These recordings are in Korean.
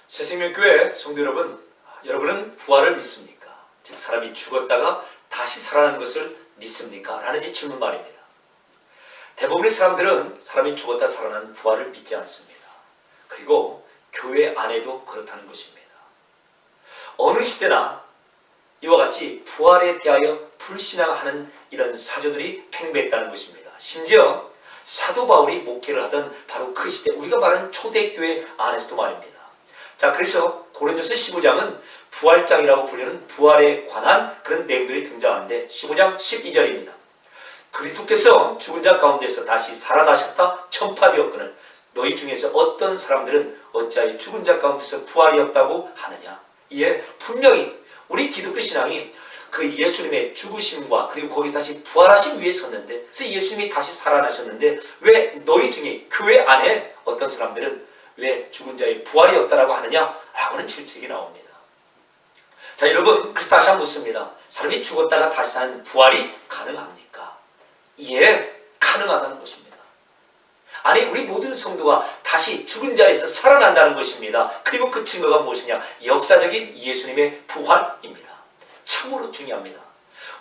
새생명교회 성도 여러분, 여러분은 부활을 믿습니까? 즉 사람이 죽었다가 다시 살아나는 것을 믿습니까? 라는 이 질문 말입니다. 대부분의 사람들은 사람이 죽었다 살아나는 부활을 믿지 않습니다. 그리고 교회 안에도 그렇다는 것입니다. 어느 시대나 이와 같이 부활에 대하여 불신앙하는 이런 사조들이 팽배했다는 것입니다. 심지어 사도 바울이 목회를 하던 바로 그 시대, 우리가 말하는 초대교회 안에서도 말입니다. 자, 그래서 고린도서 15장은 부활장이라고 불리는 부활에 관한 그런 내용들이 등장하는데 15장 12절입니다. 그리스도께서 죽은 자 가운데서 다시 살아나셨다 전파되었거늘 너희 중에서 어떤 사람들은 어찌하여 죽은 자 가운데서 부활이 없다고 하느냐. 이에 분명히 우리 기독교 신앙이 그 예수님의 죽으심과 그리고 거기서 다시 부활하신 위에 섰는데, 그래서 예수님이 다시 살아나셨는데 왜 너희 중에 교회 안에 어떤 사람들은 왜 죽은 자의 부활이 없다라고 하느냐 라고는 질책이 나옵니다. 자, 여러분, 그래서 다시 한번 묻습니다. 사람이 죽었다가 다시 사는 부활이 가능합니까? 예, 가능하다는 것입니다. 아니, 우리 모든 성도가 다시 죽은 자리에서 살아난다는 것입니다. 그리고 그 증거가 무엇이냐? 역사적인 예수님의 부활입니다. 참으로 중요합니다.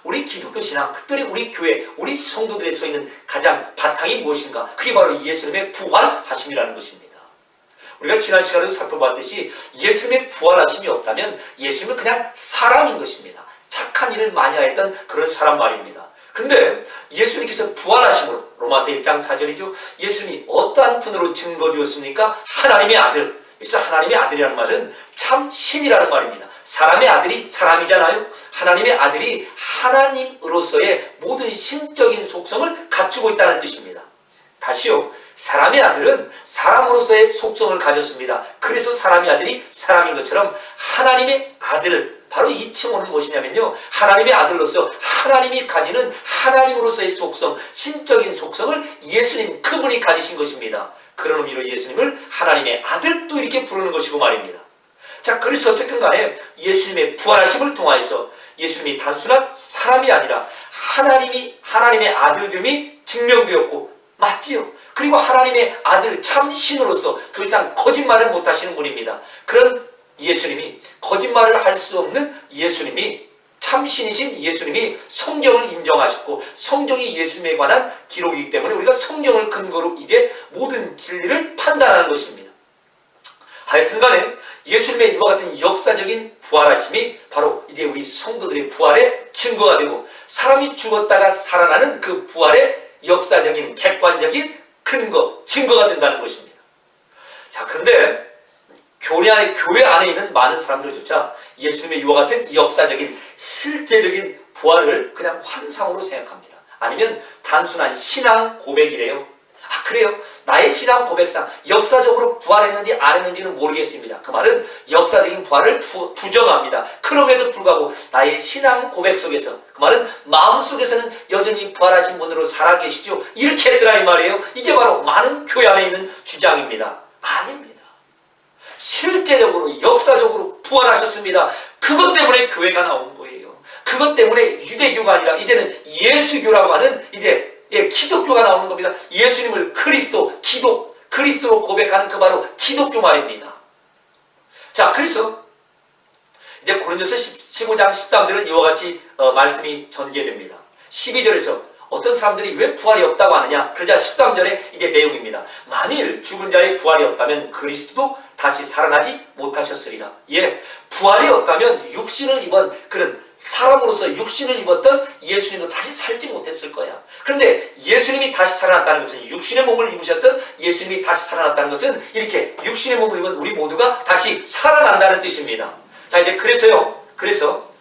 우리 기독교 신앙, 특별히 우리 교회, 우리 성도들에 서 있는 가장 바탕이 무엇인가? 그게 바로 예수님의 부활하심이라는 것입니다. 우리가 지난 시간에도 살펴봤듯이 예수님의 부활하심이 없다면 예수님은 그냥 사람인 것입니다. 착한 일을 많이 했던 그런 사람 말입니다. 그런데 예수님께서 부활하심으로, 로마서 1장 4절이죠. 예수님이 어떠한 분으로 증거되었습니까? 하나님의 아들. 그래서 하나님의 아들이라는 말은 참 신이라는 말입니다. 사람의 아들이 사람이잖아요. 하나님의 아들이 하나님으로서의 모든 신적인 속성을 갖추고 있다는 뜻입니다. 다시요, 사람의 아들은 사람으로서의 속성을 가졌습니다. 그래서 사람의 아들이 사람인 것처럼 하나님의 아들, 바로 이 칭호는 무엇이냐면요, 하나님의 아들로서 하나님이 가지는 하나님으로서의 속성, 신적인 속성을 예수님 그분이 가지신 것입니다. 그런 의미로 예수님을 하나님의 아들도 이렇게 부르는 것이고 말입니다. 자, 그래서 어쨌든 간에 예수님의 부활하심을 통하여서 예수님이 단순한 사람이 아니라 하나님의 아들됨이 증명되었고, 맞지요? 그리고 하나님의 아들 참 신으로서 더 이상 거짓말을 못하시는 분입니다. 그런 예수님이, 거짓말을 할 수 없는 예수님이, 참 신이신 예수님이 성경을 인정하셨고, 성경이 예수님에 관한 기록이기 때문에 우리가 성경을 근거로 이제 모든 진리를 판단하는 것입니다. 하여튼 간에 예수님의 이와 같은 역사적인 부활하심이 바로 이제 우리 성도들의 부활의 증거가 되고, 사람이 죽었다가 살아나는 그 부활의 역사적인 객관적인 근거, 증거가 된다는 것입니다. 자, 그런데 교회 안에 있는 많은 사람들조차 예수님의 이와 같은 역사적인 실제적인 부활을 그냥 환상으로 생각합니다. 아니면 단순한 신앙 고백이래요. 아, 그래요? 나의 신앙 고백상 역사적으로 부활했는지 안 했는지는 모르겠습니다. 그 말은 역사적인 부활을 부정합니다. 그럼에도 불구하고 나의 신앙 고백 속에서, 그 말은 마음속에서는 여전히 부활하신 분으로 살아계시죠. 이렇게 했더라 이 말이에요. 이게 바로 많은 교회 안에 있는 주장입니다. 아닙니다. 실제적으로 역사적으로 부활하셨습니다. 그것 때문에 교회가 나온 거예요. 그것 때문에 유대교가 아니라 이제는 예수교라고 하는 이제 기독교가 나오는 겁니다. 예수님을 그리스도로 고백하는 그 바로 기독교 말입니다. 자, 그래서 이제 고린도서 15장 13절은 이와 같이 말씀이 전개됩니다. 12절에서 어떤 사람들이 왜 부활이 없다고 하느냐? 그러자 13절의 이제 내용입니다. 만일 죽은 자의 부활이 없다면 그리스도도 다시 살아나지 못하셨으리라. 예, 부활이 없다면 육신을 입은 그런 사람으로서 육신을 입었던 예수님도 다시 살지 못했을 거야. 그런데 예수님이 다시 살아났다는 것은, 육신의 몸을 입으셨던 예수님이 다시 살아났다는 것은 이렇게 육신의 몸을 입은 우리 모두가 다시 살아난다는 뜻입니다. 자, 이제 그래서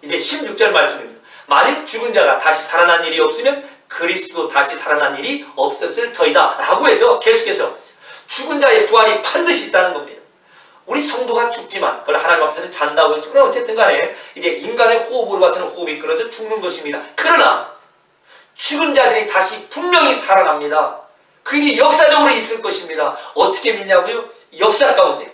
이제 16절 말씀입니다. 만일 죽은 자가 다시 살아난 일이 없으면 그리스도 다시 살아난 일이 없었을 터이다 라고 해서 계속해서 죽은 자의 부활이 반드시 있다는 겁니다. 우리 성도가 죽지만 그걸 하나님 앞에서는 잔다고 했죠. 그러나 어쨌든 간에 이제 인간의 호흡으로 봐서는 호흡이 끊어져 죽는 것입니다. 그러나 죽은 자들이 다시 분명히 살아납니다. 그 일이 역사적으로 있을 것입니다. 어떻게 믿냐고요? 역사 가운데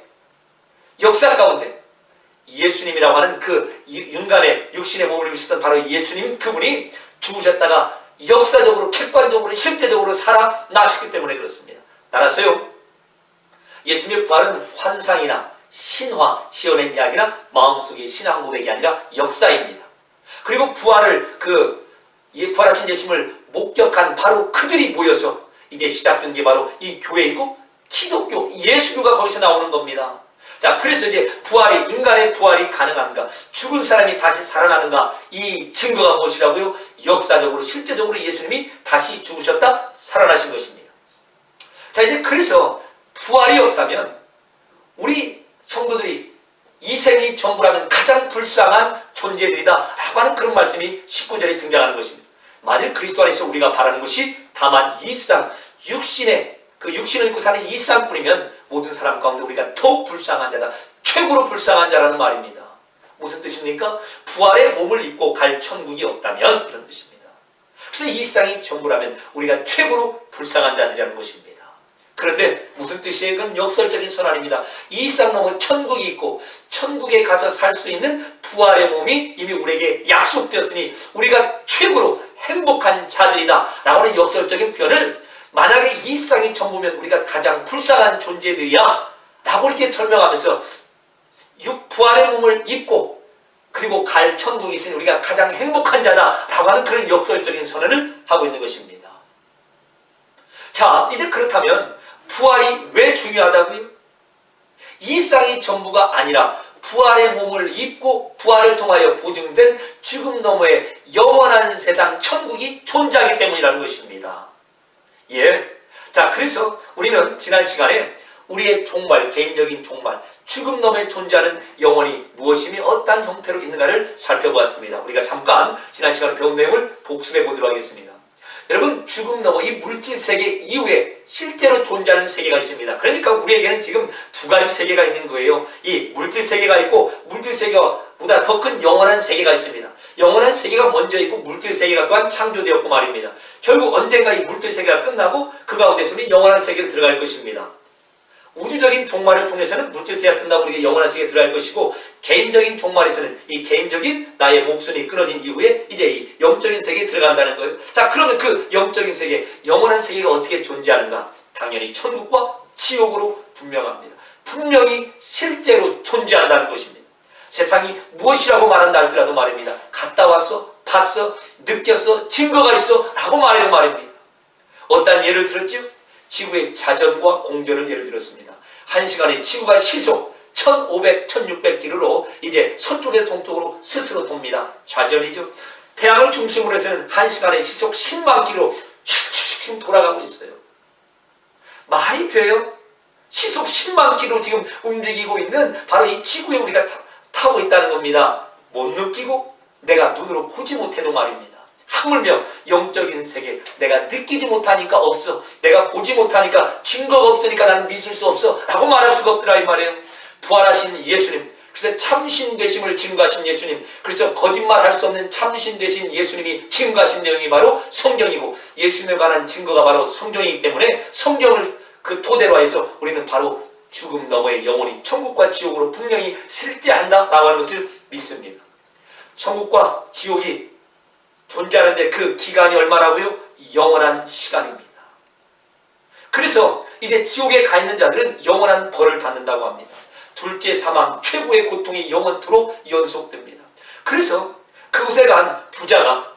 예수님이라고 하는 그 인간의 육신의 몸을 입으셨던 바로 예수님 그분이 죽으셨다가 역사적으로 객관적으로 실제적으로 살아나셨기 때문에 그렇습니다. 따라서요, 예수님의 부활은 환상이나 신화, 지어낸 이야기나 마음속의 신앙 고백이 아니라 역사입니다. 그리고 부활하신 예수님을 목격한 바로 그들이 모여서 이제 시작된 게 바로 이 교회이고 기독교, 예수교가 거기서 나오는 겁니다. 자, 그래서 이제 인간의 부활이 가능한가? 죽은 사람이 다시 살아나는가? 이 증거가 무엇이라고요? 역사적으로, 실제적으로 예수님이 다시 죽으셨다, 살아나신 것입니다. 자, 이제 그래서 부활이 없다면 우리 성도들이 이 생이 전부라면 가장 불쌍한 존재들이다 라고 하는 그런 말씀이 19절에 등장하는 것입니다. 만일 그리스도 안에서 우리가 바라는 것이 다만 이 쌍, 육신을 입고 사는 이 쌍뿐이면 모든 사람 가운데 우리가 더욱 불쌍한 자다, 최고로 불쌍한 자라는 말입니다. 무슨 뜻입니까? 부활의 몸을 입고 갈 천국이 없다면 이런 뜻입니다. 그래서 이 쌍이 전부라면 우리가 최고로 불쌍한 자들이라는 것입니다. 그런데 무슨 뜻이에요? 그건 역설적인 선언입니다. 이 쌍 넘어 천국이 있고 천국에 가서 살 수 있는 부활의 몸이 이미 우리에게 약속되었으니 우리가 최고로 행복한 자들이다 라고 하는 역설적인 표현을, 만약에 이 쌍이 전부면 우리가 가장 불쌍한 존재들이야 라고 이렇게 설명하면서 부활의 몸을 입고 그리고 갈 천국이 있으니 우리가 가장 행복한 자다 라고 하는 그런 역설적인 선언을 하고 있는 것입니다. 자, 이제 그렇다면 부활이 왜 중요하다고요? 이 쌍이 전부가 아니라 부활의 몸을 입고 부활을 통하여 보증된 죽음 너머의 영원한 세상 천국이 존재하기 때문이라는 것입니다. 예. 자, 그래서 우리는 지난 시간에 우리의 종말, 개인적인 종말, 죽음 너머에 존재하는 영혼이 무엇이며 어떠한 형태로 있는가를 살펴보았습니다. 우리가 잠깐 지난 시간에 배운 내용을 복습해 보도록 하겠습니다. 여러분, 죽음 너머 이 물질 세계 이후에 실제로 존재하는 세계가 있습니다. 그러니까 우리에게는 지금 두 가지 세계가 있는 거예요. 이 물질 세계가 있고 물질 세계보다 더 큰 영원한 세계가 있습니다. 영원한 세계가 먼저 있고 물질 세계가 또한 창조되었고 말입니다. 결국 언젠가 이 물질 세계가 끝나고 그 가운데서는 영원한 세계로 들어갈 것입니다. 우주적인 종말을 통해서는 물질 세계가 끝나고 우리가 영원한 세계에 들어갈 것이고, 개인적인 종말에서는 이 개인적인 나의 목숨이 끊어진 이후에 이제 이 영적인 세계에 들어간다는 거예요. 자, 그러면 그 영적인 세계, 영원한 세계가 어떻게 존재하는가? 당연히 천국과 지옥으로 분명합니다. 분명히 실제로 존재한다는 것입니다. 세상이 무엇이라고 말한다 할지라도 말입니다. 갔다 왔어, 봤어, 느꼈어, 증거가 있어 라고 말해도 말입니다. 어떤 예를 들었죠? 지구의 자전과 공전을 예를 들었습니다. 한 시간에 지구가 시속 1500, 1600km로 이제 서쪽에서 동쪽으로 스스로 돕니다. 자전이죠. 태양을 중심으로 해서는 한 시간에 시속 10만 km 슉슉슉 돌아가고 있어요. 말이 돼요? 시속 10만 km 지금 움직이고 있는 바로 이 지구에 우리가 타고 있다는 겁니다. 못 느끼고 내가 눈으로 보지 못해도 말입니다. 하물며 영적인 세계, 내가 느끼지 못하니까 없어, 내가 보지 못하니까 증거가 없으니까 나는 믿을 수 없어 라고 말할 수가 없더라 이 말이에요. 부활하신 예수님, 그래서 참신 되심을 증거하신 예수님, 그래서 거짓말할 수 없는 참신 되신 예수님이 증거하신 내용이 바로 성경이고, 예수님에 관한 증거가 바로 성경이기 때문에 성경을 그 토대로 해서 우리는 바로 죽음 너머의 영혼이 천국과 지옥으로 분명히 실제한다라고 하는 것을 믿습니다. 천국과 지옥이 존재하는데 그 기간이 얼마라고요? 영원한 시간입니다. 그래서 이제 지옥에 가 있는 자들은 영원한 벌을 받는다고 합니다. 둘째 사망, 최고의 고통이 영원토록 연속됩니다. 그래서 그곳에 간 부자가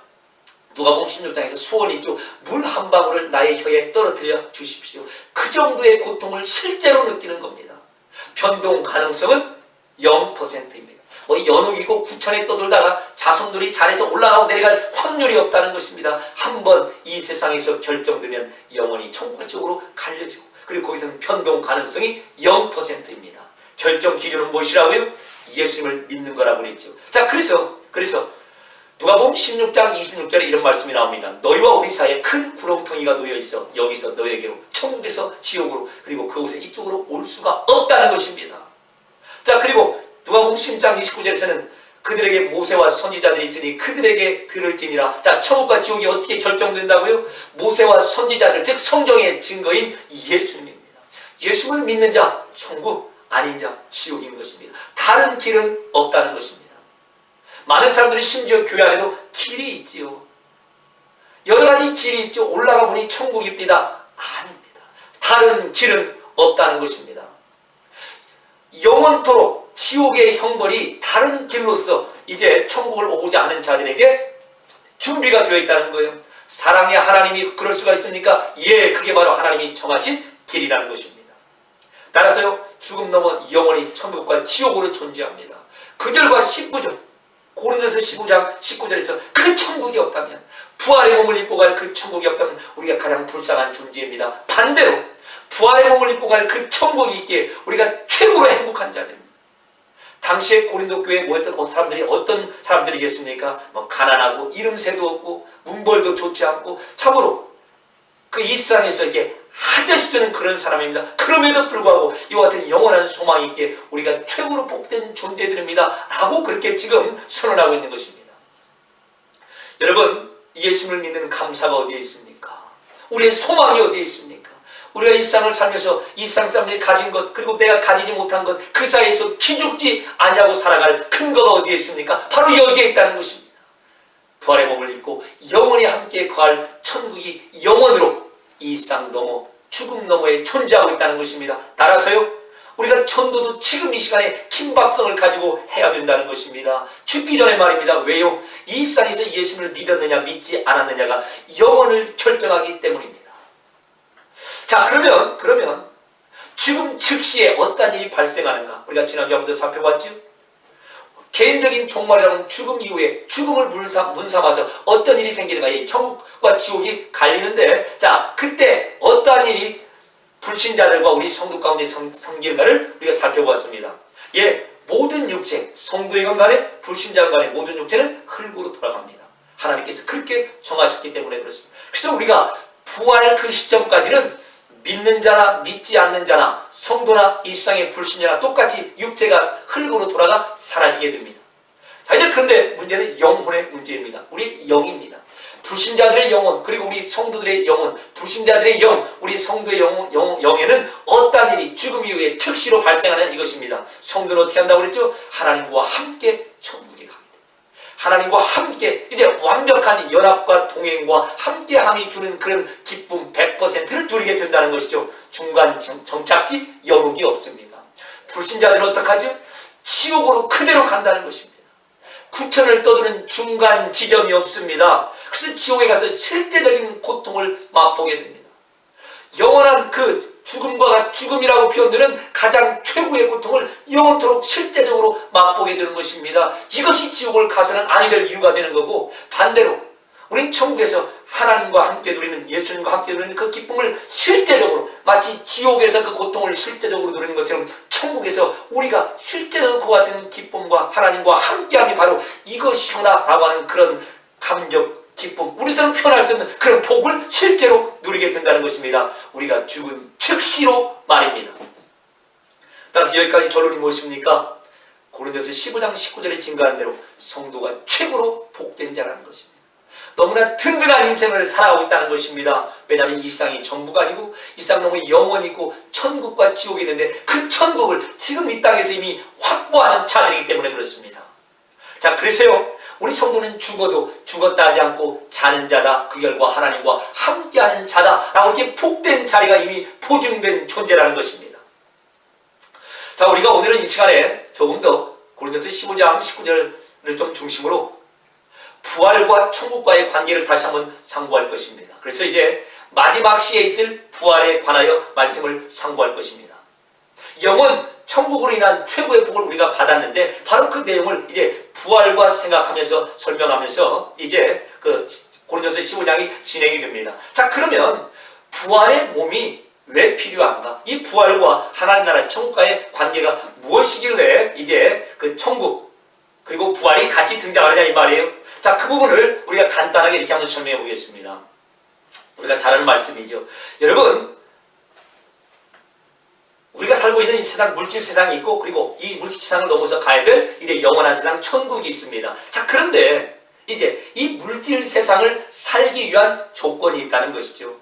누가복음 16장에서 소원이 있죠. 물 한 방울을 나의 혀에 떨어뜨려 주십시오. 그 정도의 고통을 실제로 느끼는 겁니다. 변동 가능성은 0%입니다. 연옥이고 구천에 떠돌다가 자손들이 잘해서 올라가고 내려갈 확률이 없다는 것입니다. 한번 이 세상에서 결정되면 영원히 천국 쪽으로 갈려지고, 그리고 거기서는 변동 가능성이 0%입니다. 결정 기준은 무엇이라고요? 예수님을 믿는 거라고 그랬죠. 자, 그래서 누가복음 16장 26절에 이런 말씀이 나옵니다. 너희와 우리 사이에 큰 구렁텅이가 놓여 있어 여기서 너희에게로, 천국에서 지옥으로, 그리고 그곳에 이쪽으로 올 수가 없다는 것입니다. 자, 그리고 누가복음 10장 29절에서는 그들에게 모세와 선지자들이 있으니 그들에게 들을지니라. 자, 천국과 지옥이 어떻게 결정된다고요? 모세와 선지자들, 즉 성경의 증거인 예수님입니다. 예수님을 믿는 자 천국, 아닌 자 지옥인 것입니다. 다른 길은 없다는 것입니다. 많은 사람들이 심지어 교회 안에도 길이 있지요. 여러 가지 길이 있죠. 올라가 보니 천국입니다. 아닙니다. 다른 길은 없다는 것입니다. 영원토록 지옥의 형벌이 다른 길로서 이제 천국을 오고자 하는 자들에게 준비가 되어 있다는 거예요. 사랑의 하나님이 그럴 수가 있습니까? 예, 그게 바로 하나님이 정하신 길이라는 것입니다. 따라서요, 죽음 넘어 영원히 천국과 지옥으로 존재합니다. 그 결과 19절, 고린도서 15장 19절에서 그 천국이 없다면, 부활의 몸을 입고 갈 그 천국이 없다면 우리가 가장 불쌍한 존재입니다. 반대로 부활의 몸을 입고 갈 그 천국이 있기에 우리가 최고로 행복한 자들입니다. 당시에 고린도 교회에 모였던 어떤 사람들이겠습니까? 가난하고 이름새도 없고 문벌도 좋지 않고 참으로 그 이 세상에서 이렇게 한데씩 되는 그런 사람입니다. 그럼에도 불구하고 이와 같은 영원한 소망이 있기에 우리가 최고로 복된 존재들입니다 라고 그렇게 지금 선언하고 있는 것입니다. 여러분, 예수를 믿는 감사가 어디에 있습니까? 우리의 소망이 어디에 있습니까? 우리가 이 세상을 살면서 이 세상 사람들이 가진 것, 그리고 내가 가지지 못한 것, 그 사이에서 기죽지 아니하고 살아갈 근거가 어디에 있습니까? 바로 여기에 있다는 것입니다. 부활의 몸을 입고 영원히 함께 거할 천국이 영원으로 이 세상 넘어 죽음 너머에 존재하고 있다는 것입니다. 따라서요, 우리가 전도도 지금 이 시간에 긴박성을 가지고 해야 된다는 것입니다. 죽기 전에 말입니다. 왜요? 이 세상에서 예수를 믿었느냐 믿지 않았느냐가 영원을 결정하기 때문입니다. 자, 그러면 죽음 즉시에 어떤 일이 발생하는가? 우리가 지난주에 한번 더 살펴봤죠? 개인적인 종말이라는 죽음 이후에 죽음을 문삼아서 어떤 일이 생기는가? 이 천국과 지옥이 갈리는데, 자, 그때 어떠한 일이 불신자들과 우리 성도 가운데 생기는가를 우리가 살펴보았습니다. 예, 모든 육체, 성도이건 간에 불신자건 간에 모든 육체는 흙으로 돌아갑니다. 하나님께서 그렇게 정하셨기 때문에 그렇습니다. 그래서 우리가 부활 그 시점까지는 믿는 자나 믿지 않는 자나 성도나 이 세상의 불신자나 똑같이 육체가 흙으로 돌아가 사라지게 됩니다. 자, 이제 그런데 문제는 영혼의 문제입니다. 우리 영입니다. 불신자들의 영혼, 그리고 우리 성도들의 영혼, 불신자들의 영, 우리 성도의 영에는 어떠한 일이 죽음 이후에 즉시로 발생하느냐 이것입니다. 성도는 어떻게 한다고 그랬죠? 하나님과 함께 천국에 가게 됩니다. 하나님과 함께 이제 완벽한 연합과 동행과 함께함이 주는 그런 기쁨 100%를 누리게 된다는 것이죠. 중간 정착지 여룩이 없습니다. 불신자들은 어떡하죠? 지옥으로 그대로 간다는 것입니다. 구천을 떠도는 중간 지점이 없습니다. 그래서 지옥에 가서 실제적인 고통을 맛보게 됩니다. 영원한 그 죽음이라고 표현되는 가장 최고의 고통을 영원토록 실제적으로 맛보게 되는 것입니다. 이것이 지옥을 가서는 아니 될 이유가 되는 거고, 반대로 우린 천국에서 하나님과 함께 누리는, 예수님과 함께 누리는 그 기쁨을 실제적으로, 마치 지옥에서 그 고통을 실제적으로 누리는 것처럼 천국에서 우리가 실제적으로 그와 같은 기쁨과 하나님과 함께함이 바로 이것이구나 라고 하는 그런 감격, 기쁨, 우리처럼 표현할 수 없는 그런 복을 실제로 누리게 된다는 것입니다. 우리가 죽은 즉시로 말입니다. 따라서 여기까지 결론이 무엇입니까? 고린도서 15장 19절에 증거한 대로 성도가 최고로 복된 자라는 것입니다. 너무나 든든한 인생을 살아가고 있다는 것입니다. 왜냐하면 이 세상이 전부가 아니고 이 세상 너무 영원히 있고 천국과 지옥이 있는데 그 천국을 지금 이 땅에서 이미 확보하는 자들이기 때문에 그렇습니다. 자, 그래서요, 우리 성도는 죽어도 죽었다 하지 않고 자는 자다, 그 결과 하나님과 함께하는 자다 라고 이렇게 복된 자리가 이미 보증된 존재라는 것입니다. 자, 우리가 오늘은 이 시간에 조금 더 고린도서 15장 19절을 좀 중심으로 부활과 천국과의 관계를 다시 한번 상고할 것입니다. 그래서 이제 마지막 시에 있을 부활에 관하여 말씀을 상고할 것입니다. 영은 천국으로 인한 최고의 복을 우리가 받았는데 바로 그 내용을 이제 부활과 생각하면서 설명하면서 이제 그 고린도서 15장이 진행이 됩니다. 자, 그러면 부활의 몸이 왜 필요한가? 이 부활과 하나님 나라 천국과의 관계가 무엇이길래 이제 그 천국 그리고 부활이 같이 등장하느냐 이 말이에요. 자, 그 부분을 우리가 간단하게 이렇게 한번 설명해 보겠습니다. 우리가 잘 아는 말씀이죠. 여러분, 우리가 살고 있는 이 세상, 물질 세상이 있고, 그리고 이 물질 세상을 넘어서 가야 될 이제 영원한 세상 천국이 있습니다. 자, 그런데 이제 이 물질 세상을 살기 위한 조건이 있다는 것이죠.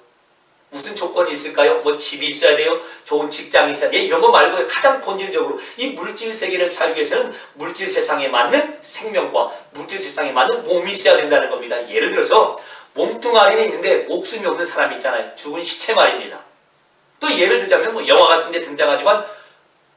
무슨 조건이 있을까요? 뭐 집이 있어야 돼요? 좋은 직장이 있어야 돼요? 이런 거 말고 가장 본질적으로 이 물질 세계를 살기 위해서는 물질 세상에 맞는 생명과 물질 세상에 맞는 몸이 있어야 된다는 겁니다. 예를 들어서 몸뚱아리는 있는데 목숨이 없는 사람이 있잖아요. 죽은 시체 말입니다. 또 예를 들자면 뭐 영화 같은 데 등장하지만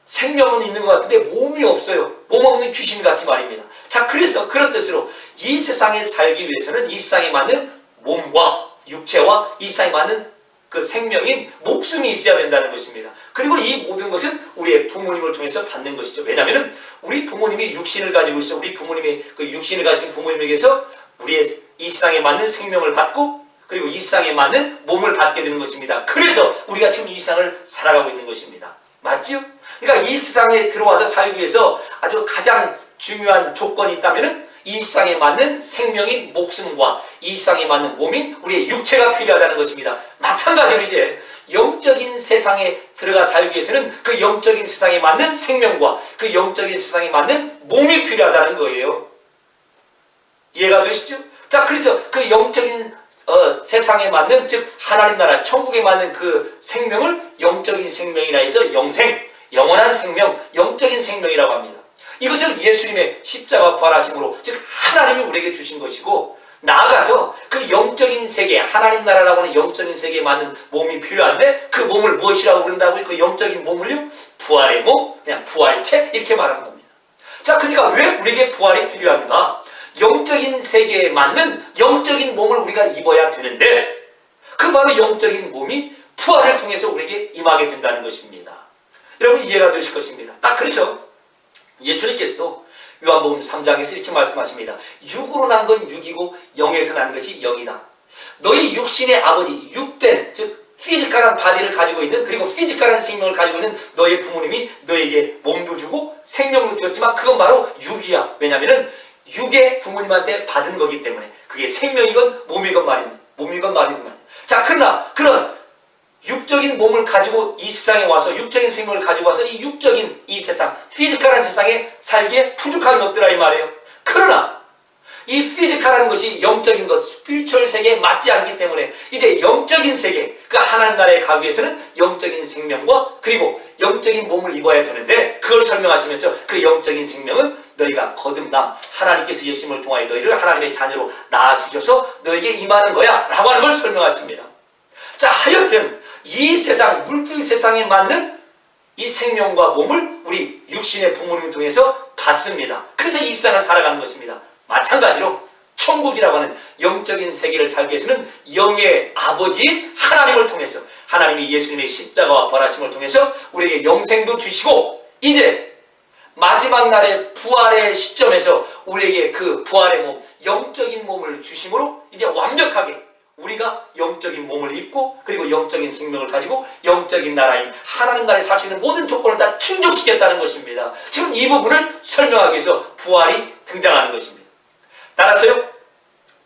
생명은 있는 것 같은데 몸이 없어요. 몸 없는 귀신같이 말입니다. 자, 그래서 그런 뜻으로 이 세상에 살기 위해서는 이 세상에 맞는 몸과 육체와 이 세상에 맞는 그 생명인 목숨이 있어야 된다는 것입니다. 그리고 이 모든 것은 우리의 부모님을 통해서 받는 것이죠. 왜냐하면 우리 부모님이 육신을 가지고 있어 우리 부모님이 그 육신을 가진 부모님에게서 우리의 이 세상에 맞는 생명을 받고 그리고 이 세상에 맞는 몸을 받게 되는 것입니다. 그래서 우리가 지금 이 세상을 살아가고 있는 것입니다. 맞죠? 그러니까 이 세상에 들어와서 살기 위해서 아주 가장 중요한 조건이 있다면 이 세상에 맞는 생명인 목숨과 이 세상에 맞는 몸인 우리의 육체가 필요하다는 것입니다. 마찬가지로 이제 영적인 세상에 들어가 살기 위해서는 그 영적인 세상에 맞는 생명과 그 영적인 세상에 맞는 몸이 필요하다는 거예요. 이해가 되시죠? 자, 그래서 그 영적인 세상에 맞는, 즉 하나님 나라 천국에 맞는 그 생명을 영적인 생명이라 해서 영생, 영원한 생명, 영적인 생명이라고 합니다. 이것을 예수님의 십자가 부활하심으로, 즉 하나님이 우리에게 주신 것이고, 나아가서 그 영적인 세계, 하나님 나라라고 하는 영적인 세계에 맞는 몸이 필요한데 그 몸을 무엇이라고 부른다고요? 그 영적인 몸을요? 부활의 몸, 그냥 부활체 이렇게 말하는 겁니다. 자, 그러니까 왜 우리에게 부활이 필요한가? 영적인 세계에 맞는 영적인 몸을 우리가 입어야 되는데 그 바로 영적인 몸이 부활을 통해서 우리에게 임하게 된다는 것입니다. 여러분 이해가 되실 것입니다. 딱 그래서 예수님께서도 요한복음 3장에서 이렇게 말씀하십니다. 육으로 난 건 육이고 영에서 난 것이 영이다. 너희 육신의 아버지, 육된, 즉 피지컬한 바디를 가지고 있는, 그리고 피지컬한 생명을 가지고 있는 너의 부모님이 너에게 몸도 주고 생명도 주었지만 그건 바로 육이야. 왜냐하면 육의 부모님한테 받은 거기 때문에 그게 생명이건 몸이건 말입니다. 몸이건 말이건 말입니다. 자, 그러나 그런 육적인 몸을 가지고 이 세상에 와서 육적인 생명을 가지고 와서 이 육적인 이 세상, 피지컬한 세상에 살기에 부족함이 없더라 이 말이에요. 그러나 이 피지컬한 것이 영적인 것, 스피리추얼 세계에 맞지 않기 때문에 이제 영적인 세계, 그 하나님 나라에 가기 위해서는 영적인 생명과 그리고 영적인 몸을 입어야 되는데 그걸 설명하시면서 그 영적인 생명은 너희가 거듭남, 하나님께서 예수님을 통하여 너희를 하나님의 자녀로 낳아주셔서 너에게 임하는 거야 라고 하는 걸 설명하십니다. 자, 하여튼 이 세상, 물질 세상에 맞는 이 생명과 몸을 우리 육신의 부모님을 통해서 받습니다. 그래서 이 세상을 살아가는 것입니다. 마찬가지로 천국이라고 하는 영적인 세계를 살기 위해서는 영의 아버지 하나님을 통해서, 하나님이 예수님의 십자가와 부활하심을 통해서 우리에게 영생도 주시고 이제 마지막 날의 부활의 시점에서 우리에게 그 부활의 몸, 영적인 몸을 주심으로 이제 완벽하게 우리가 영적인 몸을 입고 그리고 영적인 생명을 가지고 영적인 나라인 하나님 나라에 살 수 있는 모든 조건을 다 충족시켰다는 것입니다. 지금 이 부분을 설명하기 위해서 부활이 등장하는 것입니다. 따라서요,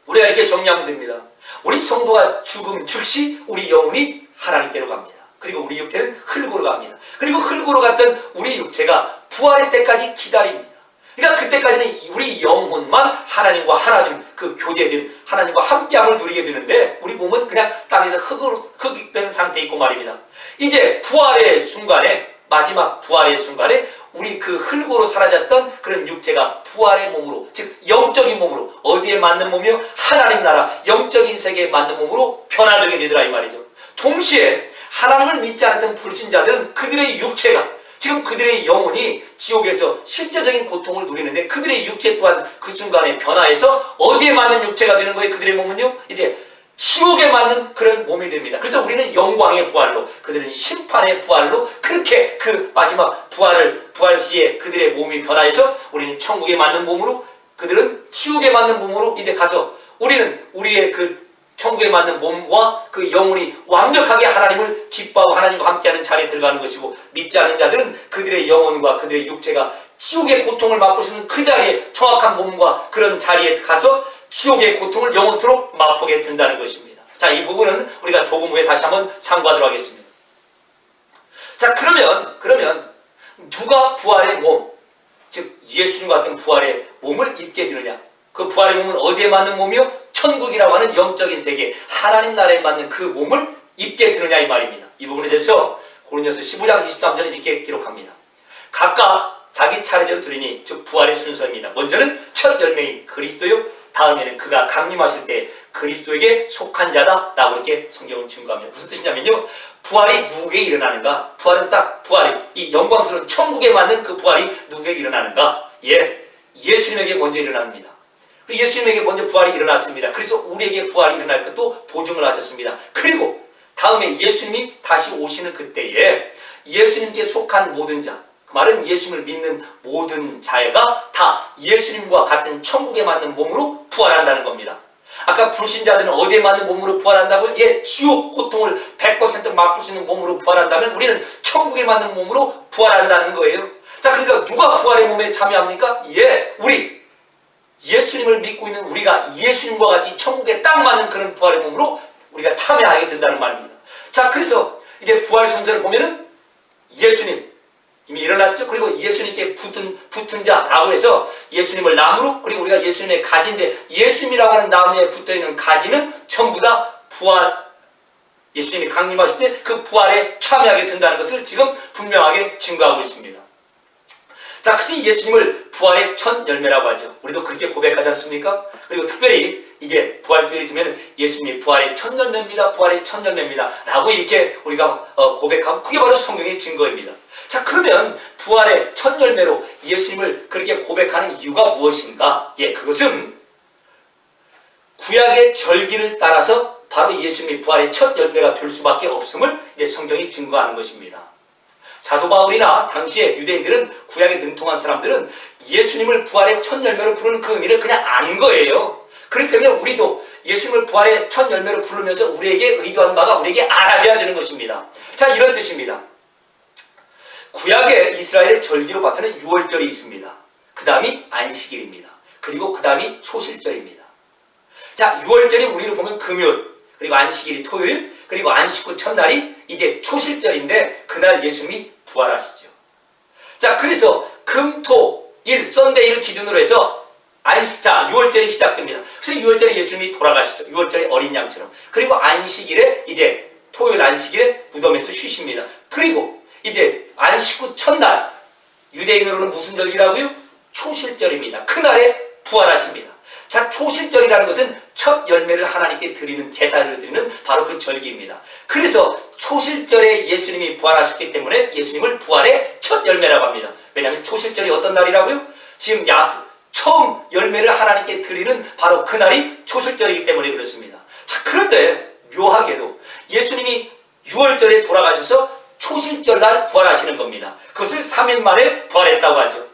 우리가 이렇게 정리하면 됩니다. 우리 성도가 죽음 즉시 우리 영혼이 하나님께로 갑니다. 그리고 우리 육체는 흙으로 갑니다. 그리고 흙으로 갔던 우리 육체가 부활의 때까지 기다립니다. 그러니까 그때까지는 우리 영혼만 하나님과 하나님 그 교제된 하나님과 함께함을 누리게 되는데 우리 몸은 그냥 땅에서 흙된 상태에 있고 말입니다. 이제 부활의 순간에, 마지막 부활의 순간에 우리 그 흙으로 사라졌던 그런 육체가 부활의 몸으로, 즉 영적인 몸으로, 어디에 맞는 몸이요? 하나님 나라 영적인 세계에 맞는 몸으로 변화되게 되더라 이 말이죠. 동시에 하나님을 믿지 않았던 불신자들은 그들의 육체가, 지금 그들의 영혼이 지옥에서 실제적인 고통을 누리는데 그들의 육체 또한 그 순간에 변화해서 어디에 맞는 육체가 되는 거예요? 그들의 몸은요? 이제 지옥에 맞는 그런 몸이 됩니다. 그래서 우리는 영광의 부활로, 그들은 심판의 부활로, 그렇게 그 마지막 부활 시에 그들의 몸이 변화해서 우리는 천국에 맞는 몸으로, 그들은 지옥에 맞는 몸으로 이제 가서 우리는 우리의 그 천국에 맞는 몸과 그 영혼이 완벽하게 하나님을 기뻐하고 하나님과 함께하는 자리에 들어가는 것이고, 믿지 않은 자들은 그들의 영혼과 그들의 육체가 지옥의 고통을 맛볼 수 있는 그 자리에, 정확한 몸과 그런 자리에 가서 지옥의 고통을 영원토록 맛보게 된다는 것입니다. 자, 이 부분은 우리가 조금 후에 다시 한번 상고하도록 하겠습니다. 자, 그러면 누가 부활의 몸, 즉 예수님 같은 부활의 몸을 입게 되느냐? 그 부활의 몸은 어디에 맞는 몸이요? 천국이라고 하는 영적인 세계, 하나님 나라에 맞는 그 몸을 입게 되느냐 이 말입니다. 이 부분에 대해서 고린도서 15장 23절에 이렇게 기록합니다. 각각 자기 차례대로 드리니, 즉 부활의 순서입니다. 먼저는 첫 열매인 그리스도요, 다음에는 그가 강림하실 때 그리스도에게 속한 자다라고 이렇게 성경은 증거합니다. 무슨 뜻이냐면요, 부활이 누구에게 일어나는가? 부활은 딱 부활이 이 영광스러운 천국에 맞는 그 부활이 누구에게 일어나는가? 예수님에게 먼저 일어납니다. 예수님에게 먼저 부활이 일어났습니다. 그래서 우리에게 부활이 일어날 것도 보증을 하셨습니다. 그리고 다음에 예수님이 다시 오시는 그때에 예수님께 속한 모든 자, 그 말은 예수님을 믿는 모든 자가 다 예수님과 같은 천국에 맞는 몸으로 부활한다는 겁니다. 아까 불신자들은 어디에 맞는 몸으로 부활한다고요? 지옥 고통을 100% 맛볼 수 있는 몸으로 부활한다면 우리는 천국에 맞는 몸으로 부활한다는 거예요. 자, 그러니까 누가 부활의 몸에 참여합니까? 우리 예수님을 믿고 있는 우리가 예수님과 같이 천국에 딱 맞는 그런 부활의 몸으로 우리가 참여하게 된다는 말입니다. 자, 그래서 이제 부활 순서를 보면은 예수님 이미 일어났죠. 그리고 예수님께 붙은 자라고 해서 예수님을 나무로, 그리고 우리가 예수님의 가지인데 예수님이라고 하는 나무에 붙어있는 가지는 전부 다 부활, 예수님이 강림하실 때 그 부활에 참여하게 된다는 것을 지금 분명하게 증거하고 있습니다. 자, 그래서 예수님을 부활의 첫 열매라고 하죠. 우리도 그렇게 고백하지 않습니까? 그리고 특별히 이제 부활주일이 되면 예수님이 부활의 첫 열매입니다. 부활의 첫 열매입니다. 라고 이렇게 우리가 고백하고 그게 바로 성경의 증거입니다. 자, 그러면 부활의 첫 열매로 예수님을 그렇게 고백하는 이유가 무엇인가? 그것은 구약의 절기를 따라서 바로 예수님이 부활의 첫 열매가 될 수밖에 없음을 이제 성경이 증거하는 것입니다. 사도 바울이나 당시의 유대인들은, 구약에 능통한 사람들은 예수님을 부활의 첫 열매로 부르는 그 의미를 그냥 안 거예요. 그렇기 때문에 우리도 예수님을 부활의 첫 열매로 부르면서 우리에게 의도한 바가 우리에게 알아져야 되는 것입니다. 자, 이런 뜻입니다. 구약의 이스라엘의 절기로 봐서는 유월절이 있습니다. 그 다음이 안식일입니다. 그리고 그 다음이 초실절입니다. 자, 유월절이 우리로 보면 금요일, 그리고 안식일이 토요일, 그리고 안식 후 첫날이 이제 초실절인데 그날 예수님이 부활하시죠. 자, 그래서 금, 토, 일, 썬데이를 기준으로 해서 유월절이 시작됩니다. 그래서 유월절에 예수님이 돌아가시죠. 유월절에 어린 양처럼. 그리고 안식일에 이제 토요일 안식일에 무덤에서 쉬십니다. 그리고 이제 안식 후 첫날, 유대인으로는 무슨 절기라고요? 초실절입니다. 그날에 부활하십니다. 자, 초실절이라는 것은 첫 열매를 하나님께 드리는, 제사를 드리는 바로 그 절기입니다. 그래서 초실절에 예수님이 부활하셨기 때문에 예수님을 부활의 첫 열매라고 합니다. 왜냐하면 초실절이 어떤 날이라고요? 지금 처음 열매를 하나님께 드리는 바로 그날이 초실절이기 때문에 그렇습니다. 자, 그런데 묘하게도 예수님이 6월절에 돌아가셔서 초실절날 부활하시는 겁니다. 그것을 3일 만에 부활했다고 하죠.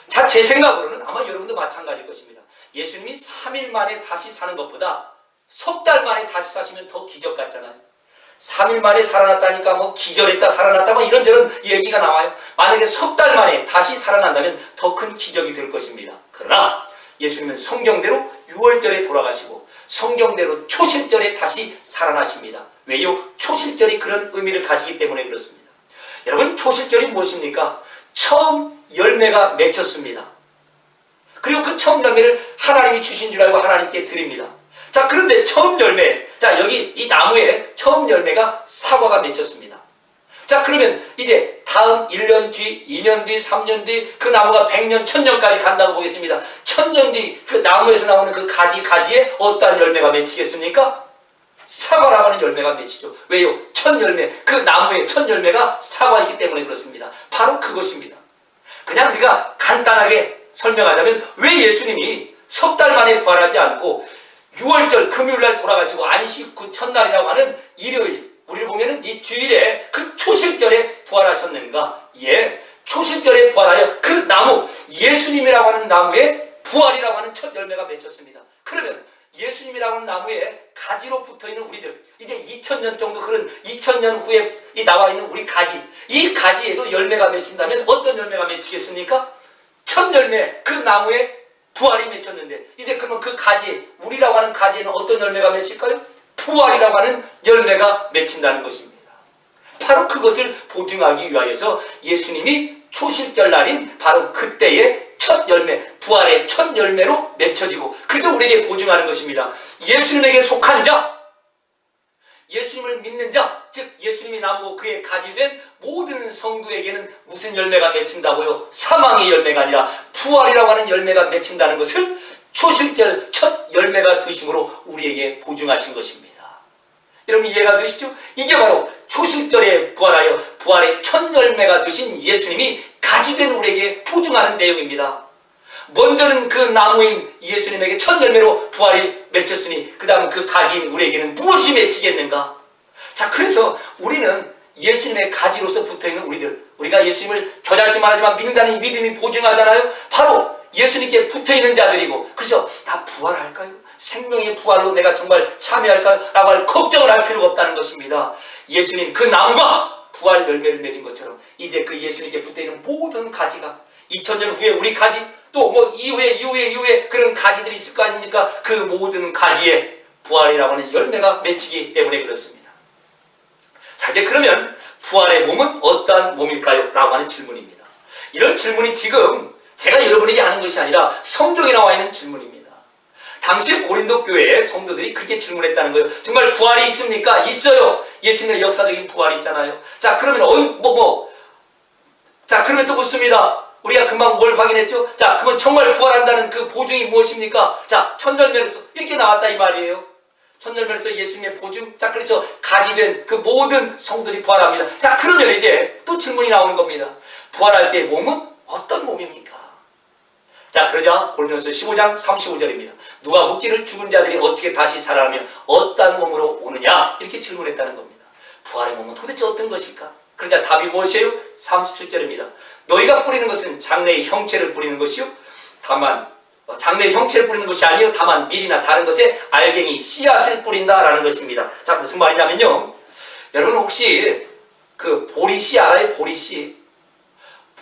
자, 제 생각으로는 아마 여러분도 마찬가지일 것입니다. 예수님이 3일 만에 다시 사는 것보다 석 달 만에 다시 사시면 더 기적 같잖아요. 3일 만에 살아났다니까 뭐 기절했다 살아났다 뭐 이런저런 얘기가 나와요. 만약에 석 달 만에 다시 살아난다면 더 큰 기적이 될 것입니다. 그러나 예수님은 성경대로 6월절에 돌아가시고 성경대로 초실절에 다시 살아나십니다. 왜요? 초실절이 그런 의미를 가지기 때문에 그렇습니다. 여러분, 초실절이 무엇입니까? 처음 열매가 맺혔습니다. 그리고 그 처음 열매를 하나님이 주신 줄 알고 하나님께 드립니다. 자, 그런데 처음 열매, 자, 여기 이 나무에 처음 열매가 사과가 맺혔습니다. 자, 그러면 이제 다음 1년 뒤, 2년 뒤, 3년 뒤 그 나무가 100년, 1000년까지 간다고 보겠습니다. 1000년 뒤 그 나무에서 나오는 그 가지에 어떠한 열매가 맺히겠습니까? 사과라고 하는 열매가 맺히죠. 왜요? 첫 열매, 그 나무의 첫 열매가 사과이기 때문에 그렇습니다. 바로 그것입니다. 그냥 우리가 간단하게 설명하자면 왜 예수님이 석 달 만에 부활하지 않고 6월절 금요일날 돌아가시고 안식 후 첫날이라고 하는 일요일, 우리를 보면은 이 주일에 그 초실절에 부활하셨는가? 초실절에 부활하여 그 나무, 예수님이라고 하는 나무에 부활이라고 하는 첫 열매가 맺혔습니다. 그러면 예수님이라고 하는 나무에 가지로 붙어있는 우리들, 이제 2000년 정도 흐른 2000년 후에 나와 있는 우리 가지, 이 가지에도 열매가 맺힌다면 어떤 열매가 맺히겠습니까? 첫 열매, 그 나무에 부활이 맺혔는데 이제 그러면 그 가지, 우리라고 하는 가지에는 어떤 열매가 맺힐까요? 부활이라고 하는 열매가 맺힌다는 것입니다. 바로 그것을 보증하기 위하여서 예수님이 초실절 날인 바로 그때의 첫 열매, 부활의 첫 열매로 맺혀지고, 그래서 우리에게 보증하는 것입니다. 예수님에게 속한 자, 예수님을 믿는 자, 즉 예수님이 나무고 그의 가지 된 모든 성도에게는 무슨 열매가 맺힌다고요? 사망의 열매가 아니라 부활이라고 하는 열매가 맺힌다는 것을 초실절 첫 열매가 되심으로 우리에게 보증하신 것입니다. 여러분 이해가 되시죠? 이게 바로 초실절에 부활하여 부활의 첫 열매가 되신 예수님이 가지 된 우리에게 보증하는 내용입니다. 먼저는 그 나무인 예수님에게 첫 열매로 부활이 맺혔으니 그 다음 그 가지인 우리에게는 무엇이 맺히겠는가? 자, 그래서 우리는 예수님의 가지로서 붙어있는 우리가 예수님을 겨자씨 말하지만 믿는다는 이 믿음이 보증하잖아요. 바로 예수님께 붙어있는 자들이고, 그래서 나 부활할까요? 생명의 부활로 내가 정말 참여할까요? 라고 할 걱정을 할 필요가 없다는 것입니다. 예수님 그 나무가 부활 열매를 맺은 것처럼 이제 그 예수님께 붙어있는 모든 가지가 2000년 후에 우리 가지 또 뭐 이후에 그런 가지들이 있을 거 아닙니까? 그 모든 가지에 부활이라고 하는 열매가 맺히기 때문에 그렇습니다. 자, 이제 그러면 부활의 몸은 어떠한 몸일까요? 라고 하는 질문입니다. 이런 질문이 지금 제가 여러분에게 하는 것이 아니라 성경에 나와 있는 질문입니다. 당시 고린도 교회의 성도들이 그렇게 질문했다는 거예요. 정말 부활이 있습니까? 있어요. 예수님의 역사적인 부활이 있잖아요. 자, 그러면 자, 그러면 또 묻습니다. 우리가 금방 뭘 확인했죠? 자, 그건 정말 부활한다는 그 보증이 무엇입니까? 자, 첫 열매로서 이렇게 나왔다 이 말이에요. 첫 열매로서 예수님의 보증. 자, 그래서 가지된 그 모든 성도들이 부활합니다. 자, 그러면 이제 또 질문이 나오는 겁니다. 부활할 때 몸은 어떤 몸입니까? 자, 그러자 고린도전서 15장 35절입니다. 누가 묻기를 죽은 자들이 어떻게 다시 살아나며 어떠한 몸으로 오느냐? 이렇게 질문했다는 겁니다. 부활의 몸은 도대체 어떤 것일까? 그러자 답이 무엇이에요? 37절입니다. 너희가 뿌리는 것은 장래의 형체를 뿌리는 것이요. 다만 장래의 형체를 뿌리는 것이 아니요. 다만 밀이나 다른 것에 알갱이 씨앗을 뿌린다라는 것입니다. 자, 무슨 말이냐면요. 여러분 혹시 그 보리씨 알아요? 보리씨.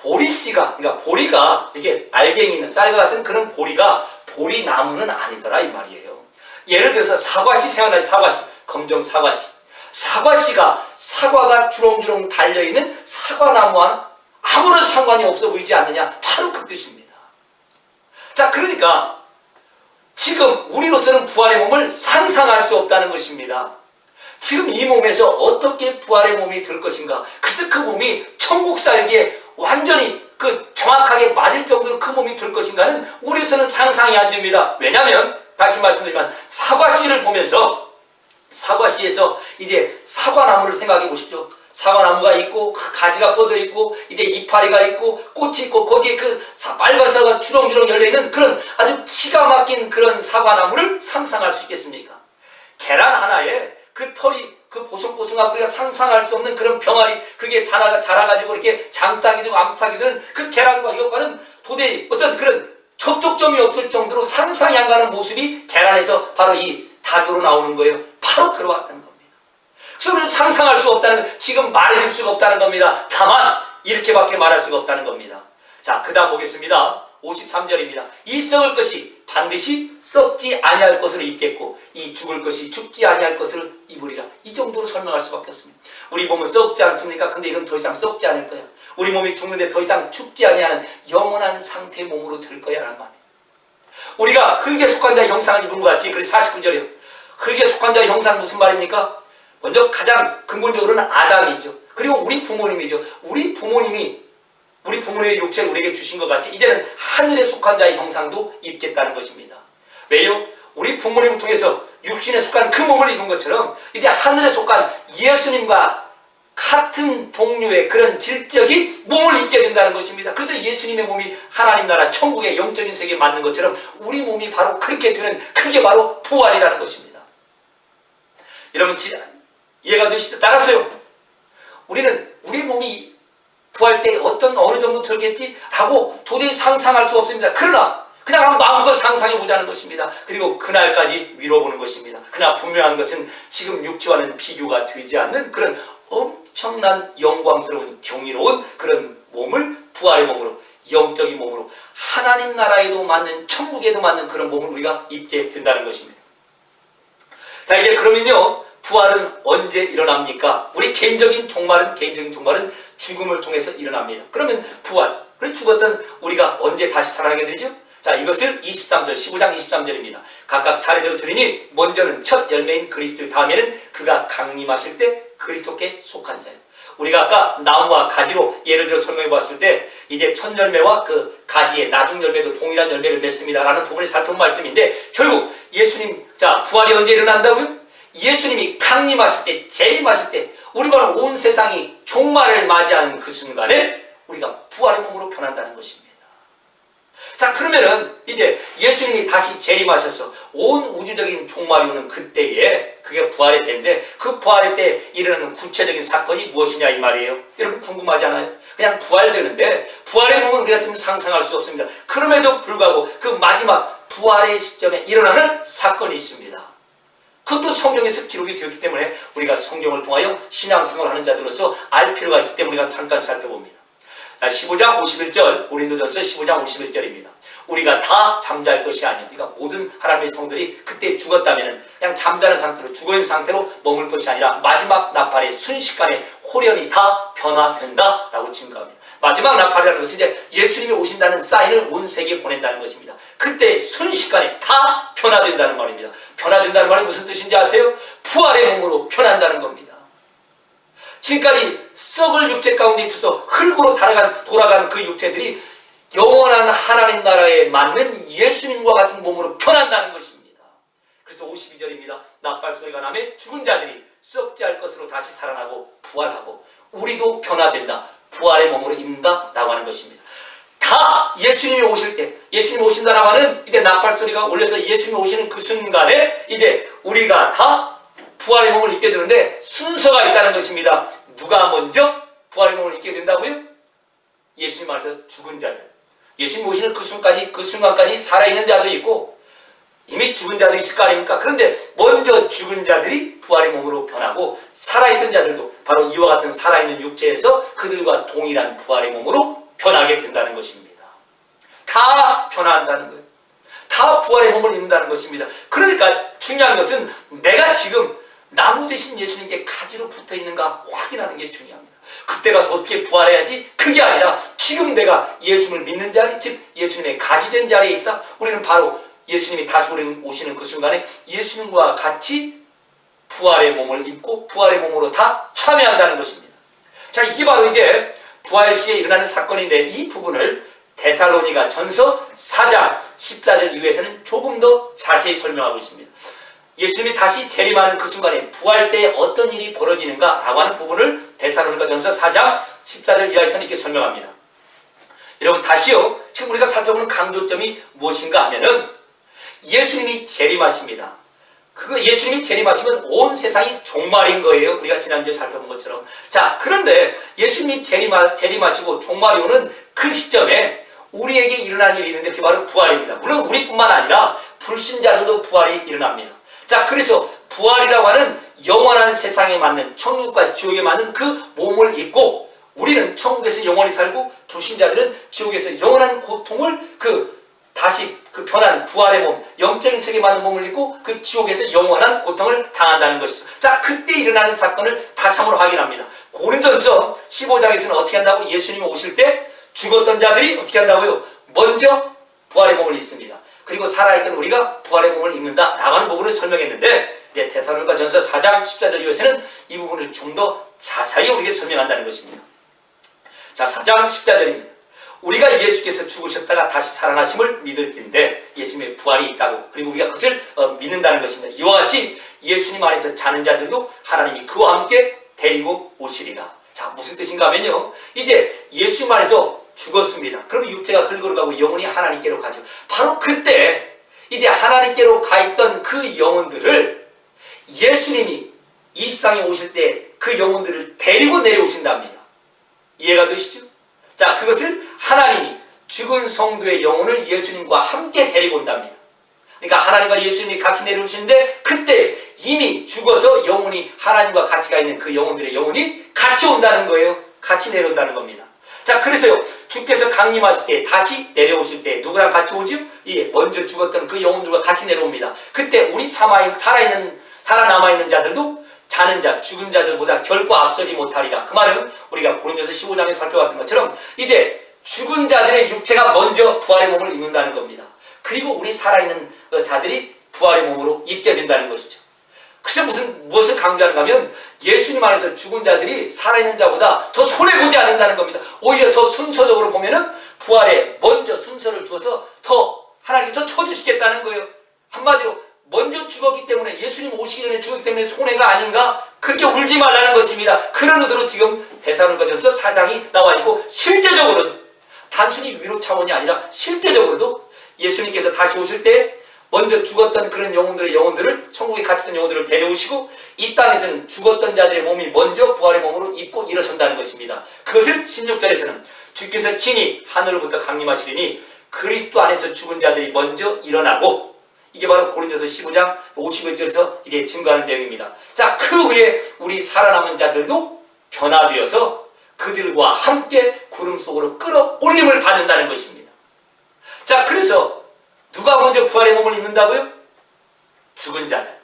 보리씨가, 그러니까 보리가 이게 알갱이 있는 쌀과 같은 그런 보리가 보리나무는 아니더라 이 말이에요. 예를 들어서 사과씨 생각나지? 사과씨, 검정 사과씨. 사과씨가 사과가 주렁주렁 달려있는 사과나무와는 아무런 상관이 없어 보이지 않느냐? 바로 그 뜻입니다. 자, 그러니까 지금 우리로서는 부활의 몸을 상상할 수 없다는 것입니다. 지금 이 몸에서 어떻게 부활의 몸이 될 것인가? 그래서 그 몸이 천국 살기에 완전히 그 정확하게 맞을 정도로 그 몸이 될 것인가는 우리로서는 상상이 안 됩니다. 왜냐하면 다시 말씀드리면 사과씨를 보면서 사과씨에서 이제 사과나무를 생각해 보십시오. 사과나무가 있고 가지가 뻗어 있고 이제 이파리가 있고 꽃이 있고 거기에 그 빨간 사과가 주렁주렁 열려있는 그런 아주 기가 막힌 그런 사과나무를 상상할 수 있겠습니까? 계란 하나에 그 털이 그 보송보송하고 우리가 상상할 수 없는 그런 병아리 그게 자라가지고 이렇게 장딱이 되고 암탉이 되는 그 계란과 이것과는 도저히 어떤 그런 접촉점이 없을 정도로 상상이 안 가는 모습이 계란에서 바로 이 닭으로 나오는 거예요. 바로 그러왔다는 겁니다. 그래서 상상할 수 없다는, 지금 말해줄 수가 없다는 겁니다. 다만 이렇게밖에 말할 수가 없다는 겁니다. 자, 그 다음 보겠습니다. 53절입니다. 이 썩을 것이 반드시 썩지 아니할 것을 입겠고 이 죽을 것이 죽지 아니할 것을 입으리라. 이 정도로 설명할 수밖에 없습니다. 우리 몸은 썩지 않습니까? 근데 이건 더 이상 썩지 않을 거야. 우리 몸이 죽는데 더 이상 죽지 아니하는 영원한 상태의 몸으로 될 거야 라는 말이에요. 우리가 흙에 속한 자의 형상을 입은 것 같지. 그래서 49절이에요. 흙에 속한 자의 형상은 무슨 말입니까? 먼저 가장 근본적으로는 아담이죠. 그리고 우리 부모님이죠. 우리 부모님의 육체를 우리에게 주신 것 같이 이제는 하늘에 속한 자의 형상도 입겠다는 것입니다. 왜요? 우리 부모님을 통해서 육신에 속한 그 몸을 입은 것처럼 이제 하늘에 속한 예수님과 같은 종류의 그런 질적인 몸을 입게 된다는 것입니다. 그래서 예수님의 몸이 하나님 나라 천국의 영적인 세계에 맞는 것처럼 우리 몸이 바로 그렇게 되는, 그게 바로 부활이라는 것입니다. 여러분 이해가 되시죠? 따라서요. 우리는 우리 몸이 부활 때 어느 정도 들겠지? 라고 도저히 상상할 수 없습니다. 그러나 그냥 한번 마음껏 상상해 보자는 것입니다. 그리고 그날까지 미뤄보는 것입니다. 그러나 분명한 것은 지금 육체와는 비교가 되지 않는 그런 엄청난 영광스러운 경이로운 그런 몸을 부활의 몸으로, 영적인 몸으로 하나님 나라에도 맞는, 천국에도 맞는 그런 몸을 우리가 입게 된다는 것입니다. 자, 이제 그러면요, 부활은 언제 일어납니까? 우리 개인적인 종말은 죽음을 통해서 일어납니다. 그러면 부활, 그리고 죽었던 우리가 언제 다시 살아나게 되죠? 자, 이것을 23절, 15장 23절입니다. 각각 차례대로 드리니 먼저는 첫 열매인 그리스도, 다음에는 그가 강림하실 때 그리스도께 속한 자예요. 우리가 아까 나무와 가지로 예를 들어 설명해 봤을 때 이제 첫 열매와 그 가지의 나중 열매도 동일한 열매를 맺습니다라는 부분을 살펴본 말씀인데, 결국 예수님, 자, 부활이 언제 일어난다고요? 예수님이 강림하실 때, 재림하실 때, 우리가 온 세상이 종말을 맞이하는 그 순간에 우리가 부활의 몸으로 변한다는 것입니다. 자, 그러면은 이제 예수님이 다시 재림하셔서 온 우주적인 종말이 오는 그때에, 그게 부활의 때인데, 그 부활의 때 일어나는 구체적인 사건이 무엇이냐 이 말이에요. 여러분 궁금하지 않아요? 그냥 부활되는데, 부활의 몸은 우리가 지금 상상할 수 없습니다. 그럼에도 불구하고 그 마지막 부활의 시점에 일어나는 사건이 있습니다. 그것도 성경에서 기록이 되었기 때문에 우리가 성경을 통하여 신앙생활을 하는 자들로서 알 필요가 있기 때문에 우리가 잠깐 살펴봅니다. 15장 51절, 고린도전서 15장 51절입니다. 우리가 다 잠잘 것이 아니요, 우리가 모든 하나님의 성들이 그때 죽었다면 그냥 잠자는 상태로, 죽어있는 상태로 머물 것이 아니라 마지막 나팔의 순식간에 홀연히 다 변화된다 라고 증거합니다. 마지막 나팔이라는 것은 이제 예수님이 오신다는 사인을 온 세계에 보낸다는 것입니다. 그때 순식간에 다 변화된다는 말입니다. 변화된다는 말이 무슨 뜻인지 아세요? 부활의 몸으로 변한다는 겁니다. 지금까지 썩을 육체 가운데 있어서 흙으로 돌아간 그 육체들이 영원한 하나님 나라에 맞는 예수님과 같은 몸으로 변한다는 것입니다. 그래서 52절입니다. 나팔 소리가 나면 죽은 자들이 썩지 않을 것으로 다시 살아나고 부활하고 우리도 변화된다. 부활의 몸으로 입는다 라고 하는 것입니다. 다 예수님이 오실 때, 예수님이 오신다라고 하는 이제 나팔 소리가 울려서 예수님이 오시는 그 순간에 이제 우리가 다 부활의 몸을 입게 되는데 순서가 있다는 것입니다. 누가 먼저 부활의 몸을 입게 된다고요? 예수님 말해서 죽은 자들. 예수님 오시는 그 순간까지 살아있는 자도 있고 이미 죽은 자도 있을 거 아닙니까? 그런데 먼저 죽은 자들이 부활의 몸으로 변하고 살아있던 자들도 바로 이와 같은 살아있는 육체에서 그들과 동일한 부활의 몸으로 변하게 된다는 것입니다. 다 변화한다는 거예요. 다 부활의 몸을 입는다는 것입니다. 그러니까 중요한 것은 내가 지금 나무 대신 예수님께 가지로 붙어 있는가 확인하는 게 중요합니다. 그때 가서 어떻게 부활해야지? 그게 아니라 지금 내가 예수님을 믿는 자리, 즉 예수님의 가지된 자리에 있다. 우리는 바로 예수님이 다시 오시는 그 순간에 예수님과 같이 부활의 몸을 입고 부활의 몸으로 다 참여한다는 것입니다. 자, 이게 바로 이제 부활 시에 일어나는 사건인데, 이 부분을 데살로니가 전서 4장 14절 이후에서는 조금 더 자세히 설명하고 있습니다. 예수님이 다시 재림하는 그 순간에 부활 때에 어떤 일이 벌어지는가 라고 하는 부분을 데살로니가 전서 4장 14절 이하에서는 이렇게 설명합니다. 여러분 다시요, 지금 우리가 살펴보는 강조점이 무엇인가 하면은 예수님이 재림하십니다. 예수님이 재림하시면 온 세상이 종말인 거예요. 우리가 지난주에 살펴본 것처럼. 자, 그런데 예수님이 재림하시고 종말이 오는 그 시점에 우리에게 일어날 일이 있는데 그게 바로 부활입니다. 물론 우리뿐만 아니라 불신자들도 부활이 일어납니다. 자, 그래서 부활이라고 하는 영원한 세상에 맞는, 천국과 지옥에 맞는 그 몸을 입고 우리는 천국에서 영원히 살고 불신자들은 지옥에서 영원한 고통을 다시 변한 부활의 몸, 영적인 세계에 맞는 몸을 입고 그 지옥에서 영원한 고통을 당한다는 것이죠. 자, 그때 일어나는 사건을 다시 한번 확인합니다. 고린도전서 15장에서는 어떻게 한다고? 예수님이 오실 때 죽었던 자들이 어떻게 한다고요? 먼저 부활의 몸을 입습니다. 그리고 살아있던 우리가 부활의 몸을 입는다 라고 하는 부분을 설명했는데, 이제 데살로니가 전서 4장 14절 이후에서는 이 부분을 좀 더 자세히 우리에게 설명한다는 것입니다. 자, 4장 14절입니다. 우리가 예수께서 죽으셨다가 다시 살아나심을 믿을 텐데, 예수님의 부활이 있다고, 그리고 우리가 그것을 믿는다는 것입니다. 이와 같이 예수님 안에서 자는 자들도 하나님이 그와 함께 데리고 오시리라. 자, 무슨 뜻인가 하면요, 이제 예수님 안에서 죽었습니다. 그럼 육체가 긁어가고 영혼이 하나님께로 가죠. 바로 그때 이제 하나님께로 가 있던 그 영혼들을 예수님이 이 세상에 오실 때 그 영혼들을 데리고 내려오신답니다. 이해가 되시죠? 자, 그것을 하나님이 죽은 성도의 영혼을 예수님과 함께 데리고 온답니다. 그러니까 하나님과 예수님이 같이 내려오시는데, 그때 이미 죽어서 영혼이 하나님과 같이 가 있는 그 영혼들의 영혼이 같이 온다는 거예요. 같이 내려온다는 겁니다. 자, 그래서요, 주께서 강림하실 때, 다시 내려오실 때 누구랑 같이 오죠? 먼저 죽었던 그 영혼들과 같이 내려옵니다. 그때 우리 살아남아있는 자들도 자는 자, 죽은 자들보다 결코 앞서지 못하리라. 그 말은 우리가 고린도서 15장에 살펴봤던 것처럼 이제 죽은 자들의 육체가 먼저 부활의 몸을 입는다는 겁니다. 그리고 우리 살아있는 자들이 부활의 몸으로 입게 된다는 것이죠. 그래서 무엇을 강조하는가 하면 예수님 안에서 죽은 자들이 살아있는 자보다 더 손해보지 않는다는 겁니다. 오히려 더 순서적으로 보면은 부활에 먼저 순서를 주어서 더 하나님께서 쳐주시겠다는 거예요. 한마디로 먼저 죽었기 때문에, 예수님 오시기 전에 죽었기 때문에 손해가 아닌가? 그렇게 울지 말라는 것입니다. 그런 의도로 지금 데살로니가전서 4장이 나와 있고, 실제적으로도 단순히 위로 차원이 아니라 실제적으로도 예수님께서 다시 오실 때 먼저 죽었던 그런 영혼들을, 천국에 갇히던 영혼들을 데려오시고 이 땅에서는 죽었던 자들의 몸이 먼저 부활의 몸으로 입고 일어선다는 것입니다. 그것을 16절에서는 주께서 친히 하늘로부터 강림하시리니 그리스도 안에서 죽은 자들이 먼저 일어나고, 이게 바로 고린도서 15장 51절에서 이제 증거하는 내용입니다. 자, 그 후에 우리 살아남은 자들도 변화되어서 그들과 함께 구름 속으로 끌어올림을 받는다는 것입니다. 자, 그래서 누가 먼저 부활의 몸을 입는다고요? 죽은 자들.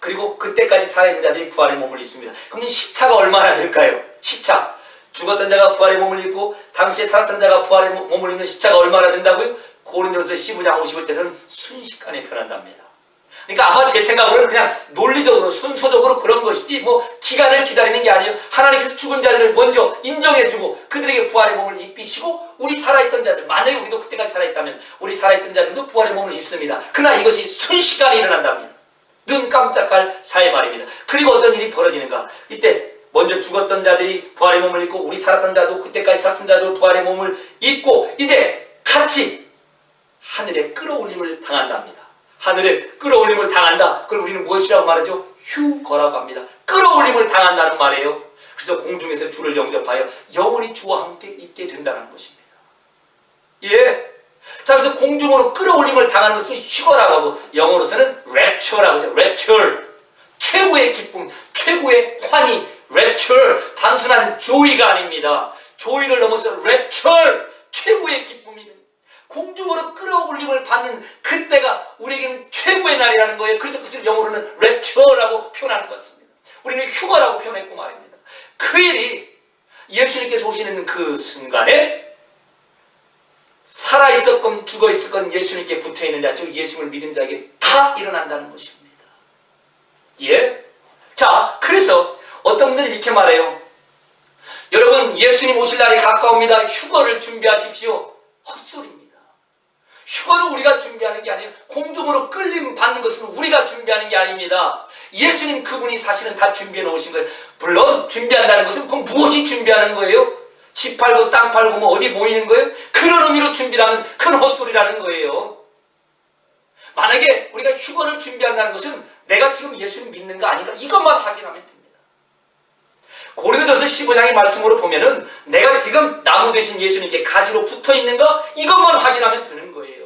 그리고 그때까지 살아있는 자들이 부활의 몸을 입습니다. 그러면 시차가 얼마나 될까요? 시차. 죽었던 자가 부활의 몸을 입고 당시에 살았던 자가 부활의 몸을 입는 시차가 얼마나 된다고요? 고린도서 15장 50절에서는 순식간에 변한답니다. 그러니까 아마 제 생각으로는 그냥 논리적으로 순서적으로 그런 것이지 뭐 기간을 기다리는 게 아니에요. 하나님께서 죽은 자들을 먼저 인정해주고 그들에게 부활의 몸을 입히시고 우리 살아있던 자들, 만약에 우리도 그때까지 살아있다면 우리 살아있던 자들도 부활의 몸을 입습니다. 그러나 이것이 순식간에 일어난답니다. 눈 깜짝할 사이 말입니다. 그리고 어떤 일이 벌어지는가? 이때 먼저 죽었던 자들이 부활의 몸을 입고 우리 살았던 자도 그때까지 살았던 자도 부활의 몸을 입고 이제 같이 하늘에 끌어올림을 당한답니다. 하늘에 끌어올림을 당한다. 그걸 우리는 무엇이라고 말하죠? 휴거라고 합니다. 끌어올림을 당한다는 말이에요. 그래서 공중에서 주를 영접하여 영원히 주와 함께 있게 된다는 것입니다. 예. 자, 그래서 공중으로 끌어올림을 당하는 것을 휴거라고 하고, 영어로서는 rapture라고 하죠. rapture. 최고의 기쁨, 최고의 환희, rapture. 단순한 joy가 아닙니다. joy를 넘어서 rapture. 최고의 기쁨이 공중으로 끌어올림을 받는 그때가 우리에게는 최고의 날이라는 거예요. 그래서 그것을 영어로는 rapture라고 표현하는 것 같습니다. 우리는 휴거라고 표현했고 말입니다. 그 일이 예수님께서 오시는 그 순간에 살아있었건 죽어있었건 예수님께 붙어있는 자, 즉 예수님을 믿은 자에게 다 일어난다는 것입니다. 예? 자, 그래서 어떤 분들은 이렇게 말해요. 여러분, 예수님 오실 날이 가까웁니다. 휴거를 준비하십시오. 헛소리입니다. 휴거는 우리가 준비하는 게 아니에요. 공중으로 끌림 받는 것은 우리가 준비하는 게 아닙니다. 예수님 그분이 사실은 다 준비해 놓으신 거예요. 물론 준비한다는 것은 그럼 무엇이 준비하는 거예요? 집 팔고 땅 팔고 뭐 어디 모이는 거예요? 그런 의미로 준비라면 큰 헛소리라는 거예요. 만약에 우리가 휴거를 준비한다는 것은 내가 지금 예수님 믿는 거 아닌가? 이것만 확인하면 됩니다. 고린도전서 15장의 말씀으로 보면은 내가 지금 나무 대신 예수님께 가지로 붙어 있는가? 이것만 확인하면 되는 거예요.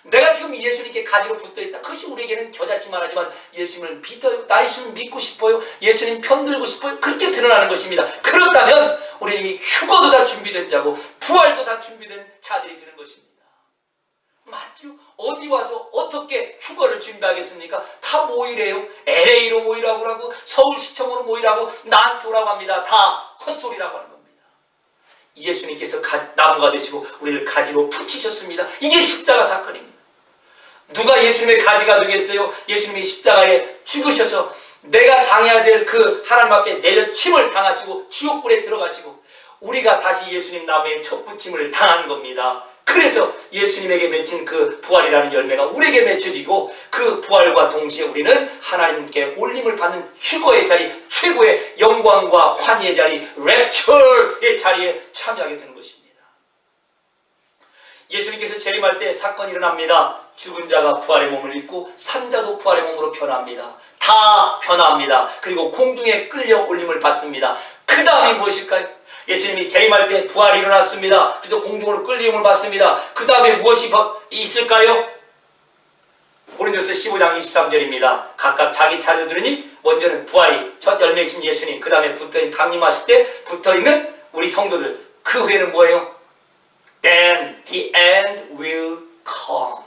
내가 지금 예수님께 가지로 붙어 있다. 그것이 우리에게는 겨자씨만하지만 예수님을 믿어요. 나 예수님 믿고 싶어요. 예수님 편들고 싶어요. 그렇게 드러나는 것입니다. 그렇다면 우리는 이미 휴거도 다 준비된 자고 부활도 다 준비된 자들이 되는 것입니다. 맞죠? 어디 와서 어떻게 휴거를 준비하겠습니까? 다 모이래요. LA로 모이라고 하고 서울시청으로 모이라고 나한테 오라고 합니다. 다 헛소리라고 하는 겁니다. 예수님께서 나무가 되시고 우리를 가지로 붙이셨습니다. 이게 십자가 사건입니다. 누가 예수님의 가지가 되겠어요? 예수님이 십자가에 죽으셔서 내가 당해야 될 그 하나님 앞에 내려침을 당하시고 지옥불에 들어가시고 우리가 다시 예수님 나무에 첫 붙임을 당한 겁니다. 그래서 예수님에게 맺힌 그 부활이라는 열매가 우리에게 맺혀지고 그 부활과 동시에 우리는 하나님께 올림을 받는 휴거의 자리, 최고의 영광과 환희의 자리, 랩처의 자리에 참여하게 되는 것입니다. 예수님께서 재림할 때 사건이 일어납니다. 죽은 자가 부활의 몸을 입고 산 자도 부활의 몸으로 변화합니다. 다 변화합니다. 그리고 공중에 끌려 올림을 받습니다. 그 다음이 무엇일까요? 예수님이 재림할 때 부활이 일어났습니다. 그래서 공중으로 끌림을 받습니다. 그 다음에 무엇이 있을까요? 고린도서 15장 23절입니다. 각각 자기 차례 들으니 먼저는 부활이 첫 열매이신 예수님, 그 다음에 붙어있는 강림하실 때 붙어있는 우리 성도들, 그 후에는 뭐예요? Then the end will come.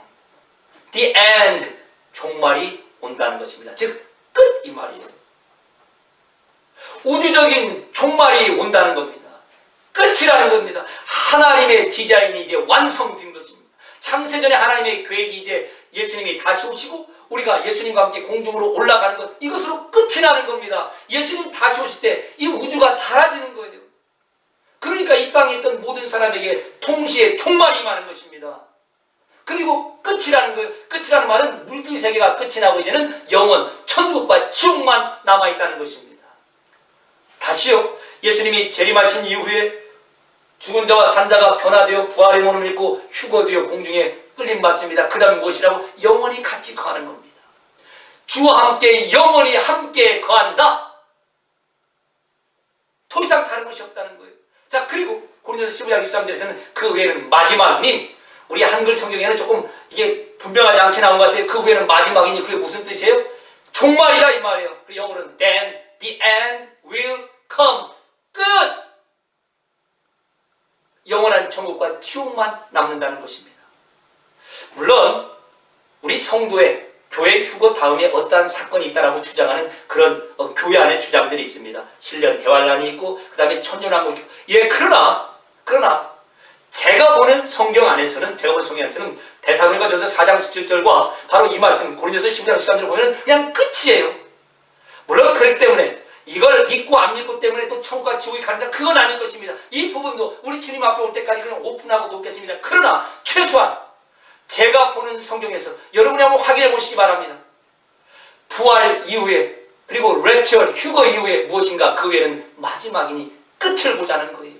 The end, 종말이 온다는 것입니다. 즉 끝 이 말이에요. 우주적인 종말이 온다는 겁니다. 끝이라는 겁니다. 하나님의 디자인이 이제 완성된 것입니다. 창세전에 하나님의 계획이 이제 예수님이 다시 오시고 우리가 예수님과 함께 공중으로 올라가는 것, 이것으로 끝이 나는 겁니다. 예수님 다시 오실 때 이 우주가 사라지는 거예요. 그러니까 이 땅에 있던 모든 사람에게 동시에 종말이 임하는 것입니다. 그리고 끝이라는 거예요. 끝이라는 말은 물질 세계가 끝이 나고 이제는 영원, 천국과 지옥만 남아있다는 것입니다. 다시요, 예수님이 재림하신 이후에 죽은 자와 산 자가 변화되어 부활의 몸을 입고 휴거되어 공중에 끌림받습니다. 그 다음에 무엇이라고? 영원히 같이 거하는 겁니다. 주와 함께 영원히 함께 거한다. 더 이상 다른 것이 없다는 거예요. 자, 그리고 고린도서 15장 13절에서는 그 후에는 마지막이니, 우리 한글 성경에는 조금 이게 분명하지 않게 나온 것 같아요. 그 후에는 마지막이니 그게 무슨 뜻이에요? 종말이다 이 말이에요. 그 영어로는 then the end will come. 끝! 영원한 천국과 지옥만 남는다는 것입니다. 물론 우리 성도의 교회 휴거 다음에 어떠한 사건이 있다라고 주장하는 그런 교회 안의 주장들이 있습니다. 7년 대환란이 있고 그 다음에 천년왕국. 예, 그러나 제가 보는 성경 안에서는 데살로니가전서 4장 17절과 바로 이 말씀 고린도서 15장 13절을 보면 그냥 끝이에요. 물론 그렇기 때문에 이걸 믿고 안 믿고 때문에 또 천국과 지옥이 가는 그건 아닐 것입니다. 이 부분도 우리 주님 앞에 올 때까지 그냥 오픈하고 놓겠습니다. 그러나 최소한 제가 보는 성경에서 여러분이 한번 확인해 보시기 바랍니다. 부활 이후에 그리고 랩처 휴거 이후에 무엇인가, 그 외에는 마지막이니 끝을 보자는 거예요.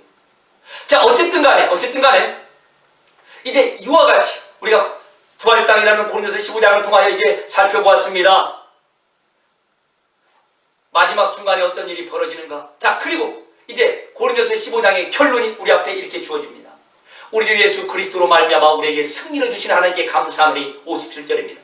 자, 어쨌든 간에 이제 이와 같이 우리가 부활의 땅이라는 고린도서 15장을 통하여 이제 살펴보았습니다. 마지막 순간에 어떤 일이 벌어지는가. 자, 그리고 이제 고린도서 15장의 결론이 우리 앞에 이렇게 주어집니다. 우리 주 예수 그리스도로 말미암아 우리에게 승리를 주신 하나님께 감사하노니 57절입니다.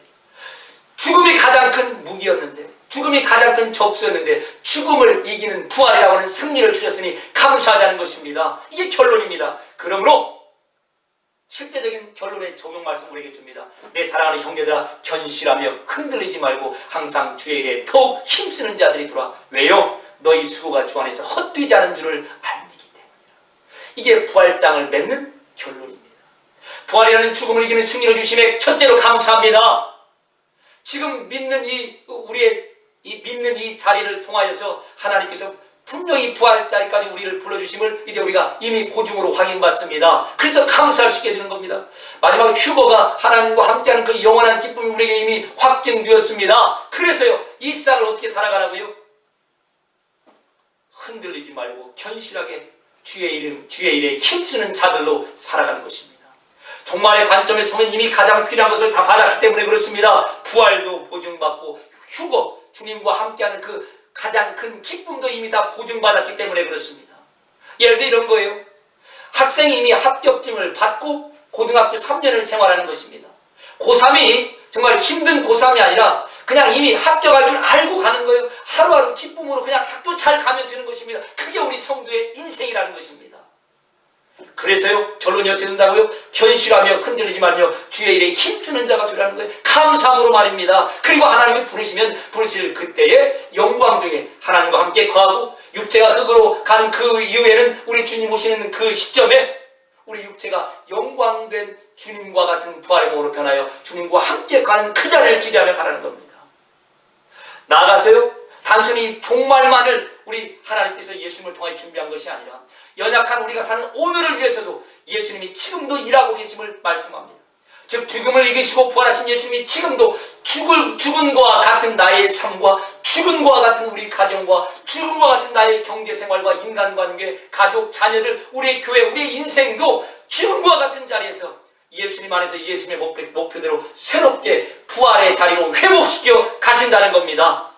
죽음이 가장 큰 무기였는데, 죽음이 가장 큰 적수였는데 죽음을 이기는 부활이라고 하는 승리를 주셨으니 감사하자는 것입니다. 이게 결론입니다. 그러므로 실제적인 결론의 적용 말씀 우리에게 줍니다. 내 사랑하는 형제들아, 견실하며 흔들리지 말고 항상 주의 일에 더욱 힘쓰는 자들이 돌아. 왜요? 너희 수고가 주 안에서 헛되지 않은 줄을 알기 때문이라. 이게 부활장을 맺는 결론입니다. 부활이라는 죽음을 이기는 승리를 주심에 첫째로 감사합니다. 지금 믿는 우리의 믿는 이 자리를 통하여서 하나님께서 분명히 부활 자리까지 우리를 불러주심을 이제 우리가 이미 보증으로 확인받습니다. 그래서 감사할 수 있게 되는 겁니다. 마지막 휴거가 하나님과 함께하는 그 영원한 기쁨이 우리에게 이미 확증되었습니다. 그래서요, 이 세상을 어떻게 살아가라고요? 흔들리지 말고 견실하게 주의 일에 힘쓰는 자들로 살아가는 것입니다. 종말의 관점에서 보면 이미 가장 필요한 것을 다 받았기 때문에 그렇습니다. 부활도 보증받고 휴거, 주님과 함께하는 그 가장 큰 기쁨도 이미 다 보증받았기 때문에 그렇습니다. 예를 들어 이런 거예요. 학생이 이미 합격증을 받고 고등학교 3년을 생활하는 것입니다. 고3이 정말 힘든 고3이 아니라 그냥 이미 합격할 줄 알고 가는 거예요. 하루하루 기쁨으로 그냥 학교 잘 가면 되는 것입니다. 그게 우리 성도의 인생이라는 것입니다. 그래서요, 결론이 어떻게 된다고요? 견실하며 흔들리지 말며 주의 일에 힘쓰는 자가 되라는 거예요. 감사함으로 말입니다. 그리고 하나님이 부르실 그때의 영광 중에 하나님과 함께 거하고 육체가 흙으로 가는 그 이후에는 우리 주님 오시는 그 시점에 우리 육체가 영광된 주님과 같은 부활의 몸으로 변하여 주님과 함께 가는 그 자리를 기대하며 가라는 겁니다. 나아가서요, 단순히 종말만을 우리 하나님께서 예수님을 통해 준비한 것이 아니라 연약한 우리가 사는 오늘을 위해서도 예수님이 지금도 일하고 계심을 말씀합니다. 즉 죽음을 이기시고 부활하신 예수님이 지금도 죽은 것과 같은 나의 삶과 죽은 것과 같은 우리 가정과 죽은 것과 같은 나의 경제생활과 인간관계, 가족, 자녀들, 우리의 교회, 우리의 인생도 죽은 것과 같은 자리에서 예수님 안에서 예수님의 목표대로 새롭게 부활의 자리로 회복시켜 가신다는 겁니다.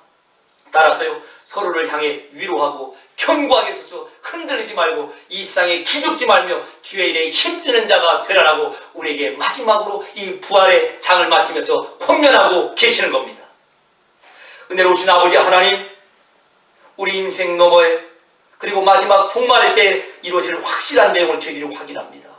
따라서요, 서로를 향해 위로하고 견고하게 서서 흔들리지 말고 이 세상에 기죽지 말며 주의 일에 힘쓰는 자가 되라라고 우리에게 마지막으로 이 부활의 장을 마치면서 권면하고 계시는 겁니다. 은혜로우신 아버지 하나님, 우리 인생 너머에 그리고 마지막 종말의 때 이루어질 확실한 내용을 저희들이 확인합니다.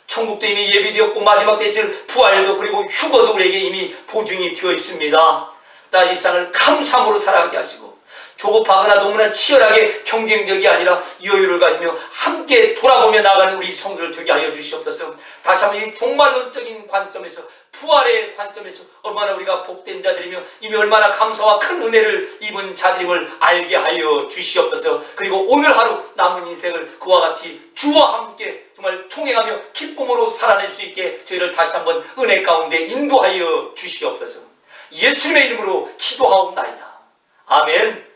천국도 이미 예비되었고 마지막 때 있을 부활도 그리고 휴거도 우리에게 이미 보증이 되어 있습니다. 이 세상을 감사함으로 살아가게 하시고 조급하거나 너무나 치열하게 경쟁적이 아니라 여유를 가지며 함께 돌아보며 나가는 우리 성도들 되게 하여 주시옵소서. 다시 한번 이 종말론적인 관점에서, 부활의 관점에서 얼마나 우리가 복된 자들이며 이미 얼마나 감사와 큰 은혜를 입은 자들임을 알게 하여 주시옵소서. 그리고 오늘 하루 남은 인생을 그와 같이 주와 함께 정말 통행하며 기쁨으로 살아낼 수 있게 저희를 다시 한번 은혜 가운데 인도하여 주시옵소서. 예수님의 이름으로 기도하옵나이다. 아멘.